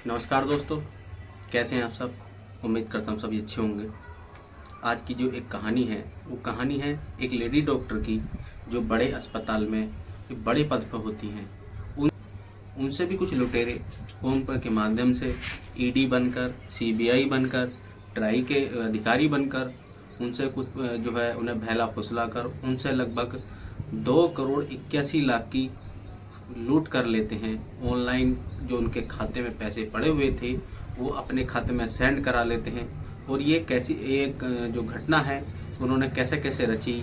नमस्कार दोस्तों, कैसे हैं आप सब। उम्मीद करता हूँ सभी अच्छे होंगे। आज की जो एक कहानी है वो कहानी है एक लेडी डॉक्टर की जो बड़े अस्पताल में बड़े पद पर होती हैं। उनसे भी कुछ लुटेरे फोन पर के माध्यम से ईडी बनकर, सीबीआई बनकर, ट्राई के अधिकारी बनकर उनसे कुछ जो है उन्हें बहला फुसला कर उनसे लगभग 2 करोड़ 81 लाख की लूट कर लेते हैं। ऑनलाइन जो उनके खाते में पैसे पड़े हुए थे वो अपने खाते में सेंड करा लेते हैं। और ये कैसी एक जो घटना है उन्होंने कैसे कैसे रची,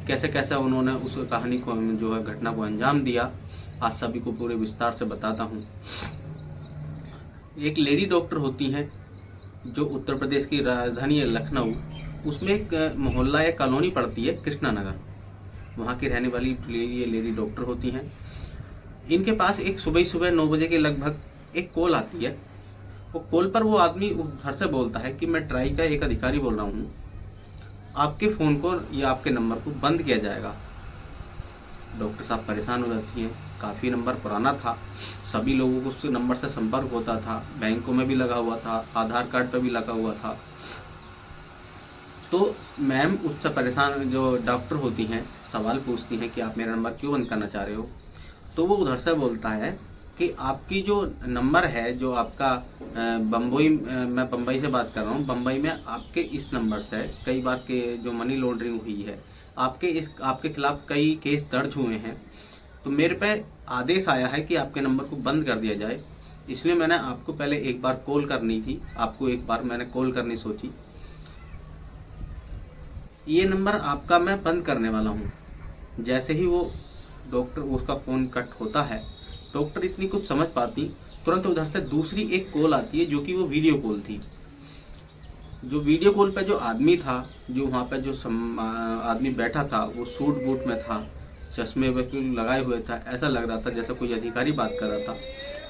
कैसे कैसे उन्होंने उस कहानी को जो है घटना को अंजाम दिया, आज सभी को पूरे विस्तार से बताता हूँ। एक लेडी डॉक्टर होती हैं जो उत्तर प्रदेश की राजधानी है लखनऊ, उसमें एक मोहल्ला या कॉलोनी पड़ती है कृष्णा नगर। वहाँ की रहने वाली ये लेडी डॉक्टर होती हैं। इनके पास एक सुबह 9 बजे के लगभग एक कॉल आती है। वो कॉल पर वो आदमी घर से बोलता है कि मैं ट्राई का एक अधिकारी बोल रहा हूँ, आपके फ़ोन को या आपके नंबर को बंद किया जाएगा। डॉक्टर साहब परेशान हो जाती हैं। काफ़ी नंबर पुराना था, सभी लोगों को उस नंबर से संपर्क होता था, बैंकों में भी लगा हुआ था, आधार कार्ड पर भी लगा हुआ था। तो मैम उससे परेशान जो डॉक्टर होती हैं सवाल पूछती हैं कि आप मेरा नंबर क्यों बंद करना चाह रहे हो। तो वो उधर से बोलता है कि आपकी जो नंबर है जो आपका बम्बई, मैं बम्बई से बात कर रहा हूँ, बम्बई में आपके इस नंबर से कई बार के जो मनी लॉन्ड्रिंग हुई है, आपके खिलाफ कई केस दर्ज हुए हैं। तो मेरे पे आदेश आया है कि आपके नंबर को बंद कर दिया जाए, इसलिए मैंने आपको पहले एक बार कॉल करनी थी, आपको एक बार मैंने कॉल करनी सोची। ये नंबर आपका मैं बंद करने वाला हूँ। जैसे ही वो डॉक्टर उसका फ़ोन कट होता है, डॉक्टर इतनी कुछ समझ पाती, तुरंत उधर से दूसरी एक कॉल आती है जो कि वो वीडियो कॉल थी। जो वीडियो कॉल पे जो आदमी था, जो वहाँ पे जो आदमी बैठा था, वो सूट बूट में था, चश्मे बिल्कुल लगाए हुए था, ऐसा लग रहा था जैसा कोई अधिकारी बात कर रहा था।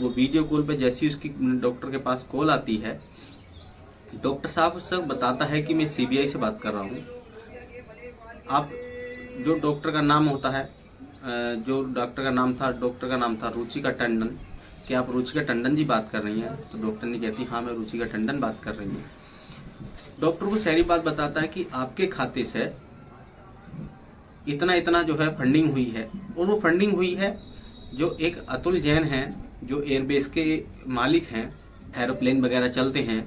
वो वीडियो कॉल पे जैसी उसकी डॉक्टर के पास कॉल आती है, डॉक्टर साहब उससे बताता है कि मैं सीबीआई से बात कर रहा हूँ। आप जो डॉक्टर का नाम होता है, जो डॉक्टर का नाम था रुचिका टंडन। क्या आप रुचिका टंडन जी बात कर रही हैं? तो डॉक्टर ने कहती हाँ मैं रुचिका टंडन बात कर रही हूँ। डॉक्टर को सारी बात बताता है कि आपके खाते से इतना इतना जो है फंडिंग हुई है। और वो फंडिंग हुई है जो एक अतुल जैन हैं, जो एयरबेस के मालिक हैं, एरोप्लेन वगैरह चलते हैं,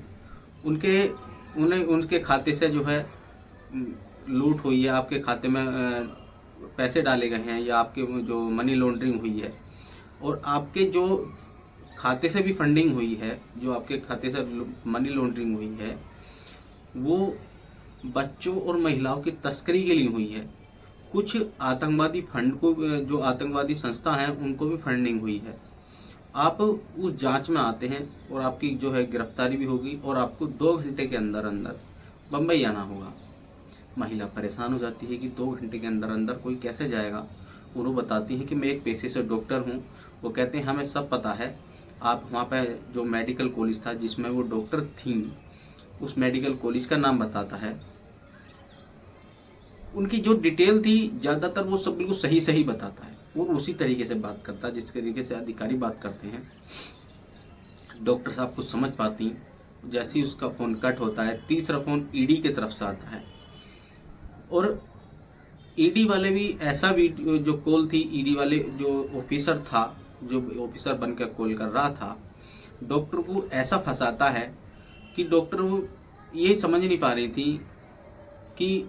उनके खाते से जो है लूट हुई है, आपके खाते में पैसे डाले गए हैं, या आपके जो मनी लॉन्ड्रिंग हुई है। और आपके जो खाते से भी फंडिंग हुई है, जो आपके खाते से मनी लॉन्ड्रिंग हुई है, वो बच्चों और महिलाओं की तस्करी के लिए हुई है। कुछ आतंकवादी फंड को, जो आतंकवादी संस्था हैं, उनको भी फंडिंग हुई है। आप उस जांच में आते हैं और आपकी जो है गिरफ्तारी भी होगी और आपको 2 घंटे के अंदर अंदर बम्बई आना होगा। महिला परेशान हो जाती है कि 2 घंटे के अंदर अंदर कोई कैसे जाएगा। उन्होंने बताती हैं कि मैं एक पेशे से डॉक्टर हूँ। वो कहते हैं हमें सब पता है। आप वहाँ पे जो मेडिकल कॉलेज था जिसमें वो डॉक्टर थी, उस मेडिकल कॉलेज का नाम बताता है। उनकी जो डिटेल थी ज़्यादातर वो सब बिल्कुल सही सही बताता है और उसी तरीके से बात करता है जिस तरीके से अधिकारी बात करते हैं। डॉक्टर साहब कुछ समझ पाती, जैसे ही उसका फ़ोन कट होता है, तीसरा फ़ोन ईडी की तरफ से आता है। और ईडी वाले भी ऐसा वीडियो जो कॉल थी, ईडी वाले जो ऑफिसर था, जो ऑफिसर बनकर कॉल कर रहा था, डॉक्टर को ऐसा फंसाता है कि डॉक्टर वो ये समझ नहीं पा रही थी कि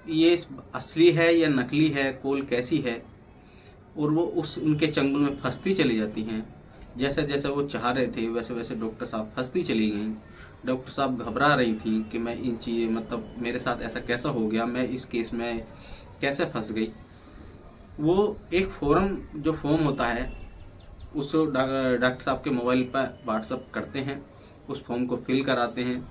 ये असली है या नकली है, कॉल कैसी है। और वो उनके चंगुल में फंसती चली जाती हैं। जैसे जैसे वो चाह रहे थे वैसे वैसे डॉक्टर साहब फंसती चली गई। डॉक्टर साहब घबरा रही थी कि मैं इन चीज़ें, मतलब मेरे साथ ऐसा कैसा हो गया, मैं इस केस में कैसे फंस गई। वो एक फॉर्म होता है, उस डॉक्टर साहब के मोबाइल पर व्हाट्सअप करते हैं, उस फॉर्म को फिल कराते हैं।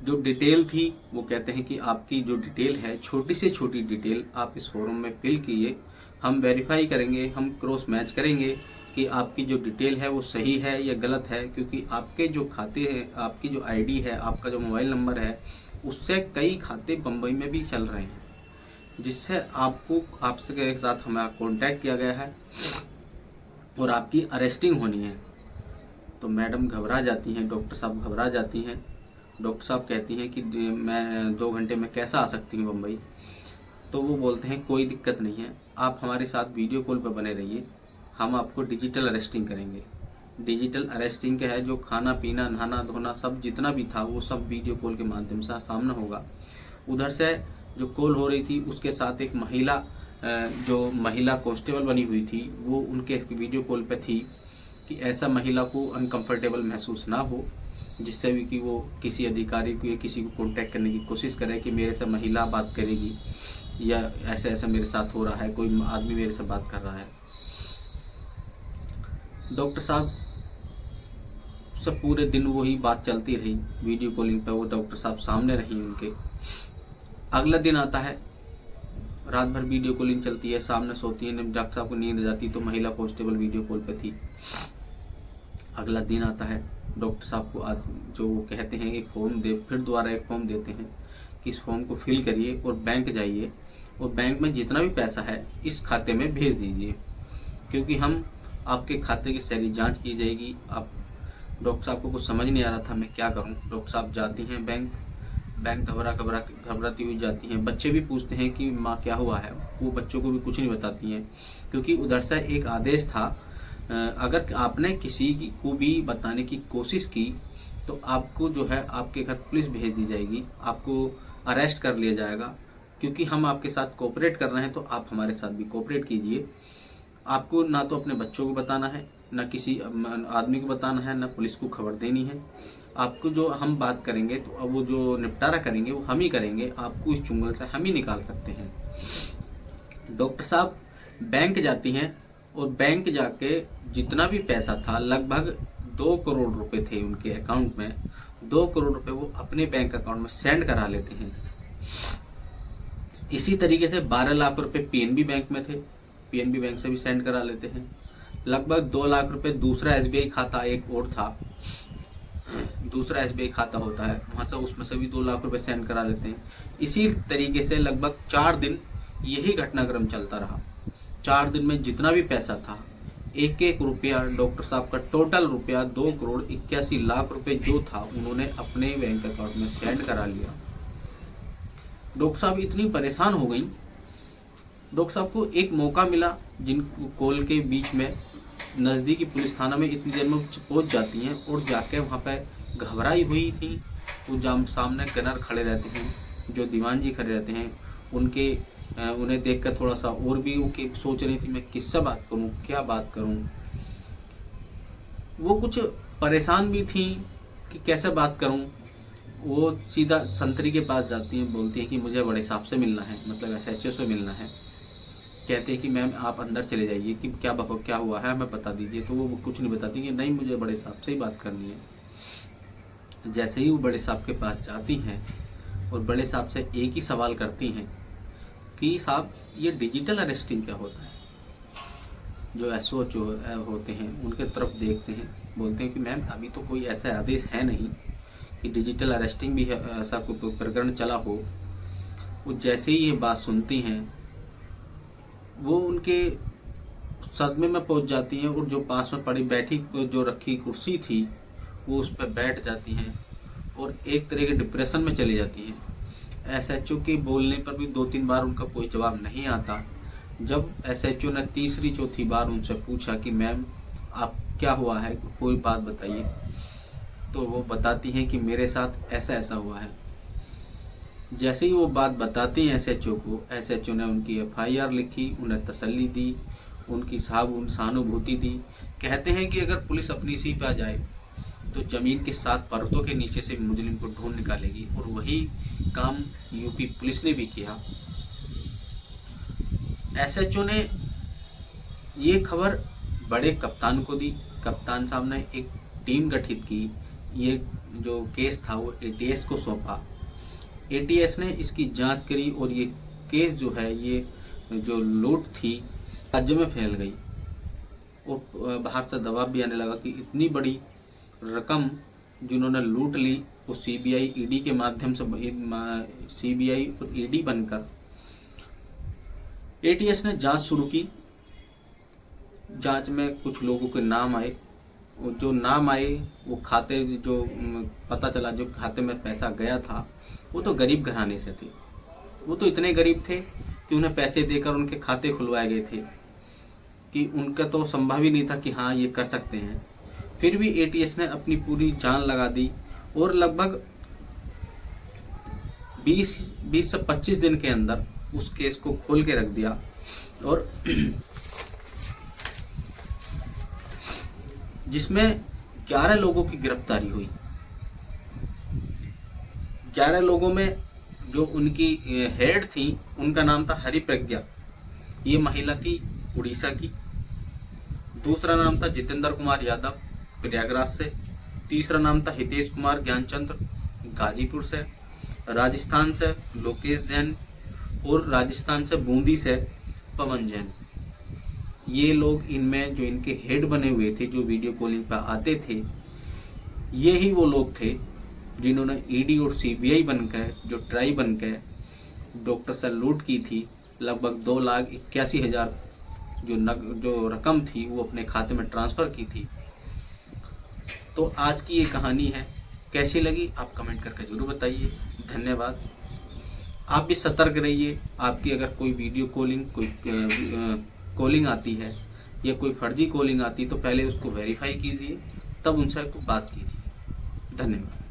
जो डिटेल थी वो कहते हैं कि आपकी जो डिटेल है, छोटी से छोटी डिटेल आप इस फॉर्म में फिल कीजिए, हम वेरीफाई करेंगे, हम क्रॉस मैच करेंगे कि आपकी जो डिटेल है वो सही है या गलत है। क्योंकि आपके जो खाते हैं, आपकी जो आईडी है, आपका जो मोबाइल नंबर है, उससे कई खाते बम्बई में भी चल रहे हैं, जिससे आपसे के साथ हमारा कॉन्टैक्ट किया गया है और आपकी अरेस्टिंग होनी है। तो मैडम घबरा जाती हैं, डॉक्टर साहब घबरा जाती हैं। डॉक्टर साहब कहती हैं कि मैं 2 घंटे में कैसा आ सकती हूँ बम्बई। तो वो बोलते हैं कोई दिक्कत नहीं है, आप हमारे साथ वीडियो कॉल पर बने रहिए, हम आपको डिजिटल अरेस्टिंग करेंगे। डिजिटल अरेस्टिंग क्या है, जो खाना पीना नहाना धोना सब जितना भी था वो सब वीडियो कॉल के माध्यम से सामने होगा। उधर से जो कॉल हो रही थी उसके साथ एक महिला, जो महिला कांस्टेबल बनी हुई थी, वो उनके वीडियो कॉल पे थी कि ऐसा महिला को अनकंफर्टेबल महसूस ना हो, जिससे भी कि वो किसी अधिकारी को या किसी को कांटेक्ट करने की कोशिश करे कि मेरे से महिला बात करेगी या ऐसा ऐसा मेरे साथ हो रहा है, कोई आदमी मेरे से बात कर रहा है। डॉक्टर साहब से पूरे दिन वही बात चलती रही, वीडियो कॉलिंग पे वो डॉक्टर साहब सामने रही उनके। अगला दिन आता है, रात भर वीडियो कॉलिंग चलती है, सामने सोती है, डॉक्टर साहब को नींद आ जाती तो महिला कांस्टेबल वीडियो कॉल पे थी। अगला दिन आता है, डॉक्टर साहब को जो वो कहते हैं एक फॉर्म दे, फिर दोबारा एक फॉर्म देते हैं कि इस फॉर्म को फिल करिए और बैंक जाइए और बैंक में जितना भी पैसा है इस खाते में भेज दीजिए, क्योंकि हम आपके खाते की सारी जांच की जाएगी। आप डॉक्टर साहब को कुछ समझ नहीं आ रहा था मैं क्या करूं। डॉक्टर साहब जाती हैं बैंक घबराती हुई जाती हैं। बच्चे भी पूछते हैं कि माँ क्या हुआ है, वो बच्चों को भी कुछ नहीं बताती हैं, क्योंकि उधर से एक आदेश था, अगर आपने किसी को भी बताने की कोशिश की तो आपको जो है आपके घर पुलिस भेज दी जाएगी, आपको अरेस्ट कर लिया जाएगा। क्योंकि हम आपके साथ कोऑपरेट कर रहे हैं तो आप हमारे साथ भी कोऑपरेट कीजिए। आपको ना तो अपने बच्चों को बताना है, ना किसी आदमी को बताना है, ना पुलिस को खबर देनी है। आपको जो हम बात करेंगे तो अब वो जो निपटारा करेंगे वो हम ही करेंगे, आपको इस चुंगल से हम ही निकाल सकते हैं। डॉक्टर साहब बैंक जाती हैं और बैंक जाके जितना भी पैसा था, लगभग 2 करोड़ रुपए थे उनके अकाउंट में, 2 करोड़ रुपए वो अपने बैंक अकाउंट में सेंड करा लेते हैं। इसी तरीके से 12 लाख रुपए पीएनबी बैंक में थे, पीएनबी बैंक से भी सेंड करा लेते हैं। लगभग 2 लाख रुपए दूसरा एसबीआई खाता एक और था, दूसरा एसबीआई खाता होता है, वहाँ से उसमें से भी 2 लाख रुपए सेंड करा लेते हैं। इसी तरीके से लगभग 4 दिन यही घटनाक्रम चलता रहा। 4 दिन में जितना भी पैसा था, एक एक रुपया, डॉक्टर साहब का टोटल रुपया 2 करोड़ 81 लाख रुपए जो था उन्होंने अपने बैंक अकाउंट में सेंड करा लिया। डॉक्टर साहब इतनी परेशान हो गई, डॉक्टर साहब को एक मौका मिला, जिन कॉल के बीच में नज़दीकी पुलिस थाना में इतनी देर में पहुंच जाती हैं और जाके वहाँ पे घबराई हुई थी। वो सामने गनर खड़े रहते हैं, जो दीवान जी खड़े रहते हैं, उन्हें देखकर थोड़ा सा और भी वो सोच रही थी मैं किससे बात करूं, क्या बात करूं। वो कुछ परेशान भी थी कि कैसे बात करूं। वो सीधा संतरी के पास जाती हैं, बोलती हैं कि मुझे बड़े साहब से मिलना है, मतलब एसएचओ से मिलना है। कहते हैं कि मैम आप अंदर चले जाइए, कि क्या हुआ है हमें बता दीजिए। तो वो कुछ नहीं बताती कि नहीं मुझे बड़े साहब से ही बात करनी है। जैसे ही वो बड़े साहब के पास जाती हैं और बड़े साहब से एक ही सवाल करती हैं कि साहब ये डिजिटल अरेस्टिंग क्या होता है। जो एसओ होते हैं उनके तरफ देखते हैं, बोलते हैं कि मैम अभी तो कोई ऐसा आदेश है नहीं कि डिजिटल अरेस्टिंग भी है, ऐसा कोई प्रकरण चला हो। वो जैसे ही ये बात सुनती हैं वो उनके सदमे में पहुंच जाती हैं और जो पास में बैठी जो रखी कुर्सी थी वो उस पर बैठ जाती हैं और एक तरह के डिप्रेशन में चली जाती हैं। एसएचओ के बोलने पर भी 2-3 बार उनका कोई जवाब नहीं आता। जब एसएचओ ने तीसरी चौथी बार उनसे पूछा कि मैम आप क्या हुआ है, कोई बात बताइए, तो वो बताती हैं कि मेरे साथ ऐसा ऐसा हुआ है। जैसे ही वो बात बताती हैं एसएचओ को, एसएचओ ने उनकी एफआईआर लिखी, उन्हें तसल्ली दी, उनकी सहानुभूति दी। कहते हैं कि अगर पुलिस अपनी सी पे आ जाए तो ज़मीन के 7 परतों के नीचे से मुजरिम को ढूंढ निकालेगी, और वही काम यूपी पुलिस ने भी किया। एसएचओ ने ये खबर बड़े कप्तान को दी। कप्तान साहब ने एक टीम गठित की, ये जो केस था वो एटीएस को सौंपा। एटीएस ने इसकी जांच करी और ये केस जो है, ये जो लूट थी राज्य में फैल गई और बाहर से दबाव भी आने लगा कि इतनी बड़ी रकम जिन्होंने लूट ली वो सीबीआई ईडी के माध्यम से, सीबीआई और ईडी बनकर एटीएस ने जांच शुरू की। जांच में कुछ लोगों के नाम आए जो नाम आए वो खाते जो पता चला जो खाते में पैसा गया था वो तो गरीब घराने से थे। वो तो इतने गरीब थे कि उन्हें पैसे देकर उनके खाते खुलवाए गए थे कि उनका तो संभव ही नहीं था कि हाँ ये कर सकते हैं। फिर भी एटीएस ने अपनी पूरी जान लगा दी और लगभग 20 से 25 दिन के अंदर उस केस को खोल के रख दिया और जिसमें 11 लोगों की गिरफ्तारी हुई। 11 लोगों में जो उनकी हेड थी उनका नाम था हरिप्रज्ञा, ये महिला थी उड़ीसा की। दूसरा नाम था जितेंद्र कुमार यादव प्रयागराज से। तीसरा नाम था हितेश कुमार ज्ञानचंद्र गाजीपुर से। राजस्थान से लोकेश जैन और राजस्थान से बूंदी से पवन जैन। ये लोग इनमें जो इनके हेड बने हुए थे, जो वीडियो कॉलिंग पर आते थे, ये ही वो लोग थे जिन्होंने ईडी और सीबीआई बनकर, जो ट्राई बनकर डॉक्टर से लूट की थी। लगभग 2,81,000 जो रकम थी वो अपने खाते में ट्रांसफ़र की थी। तो आज की ये कहानी है, कैसी लगी आप कमेंट करके ज़रूर बताइए। धन्यवाद। आप भी सतर्क रहिए। आपकी अगर कोई वीडियो कॉलिंग, कोई कॉलिंग आती है या कोई फर्जी कॉलिंग आती है तो पहले उसको वेरीफाई कीजिए, तब उनसे बात कीजिए। धन्यवाद।